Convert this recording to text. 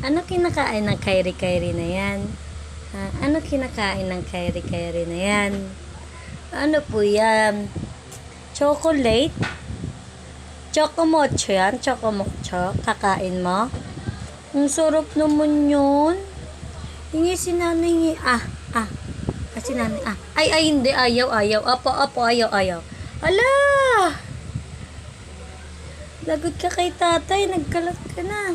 Ano kinakain ng kairi-kairi na yan? Ha? Ano kinakain ng kairi-kairi na yan? Ano po yan? Chocolate? Chocomocho yan? Chocomocho? Kakain mo? Ang sarap naman yun. Hingi si nanay. Si nanay. Ay, hindi. Ayaw. Apo, ayaw. Ala! Lagot ka kay tatay. Nagkalat ka na.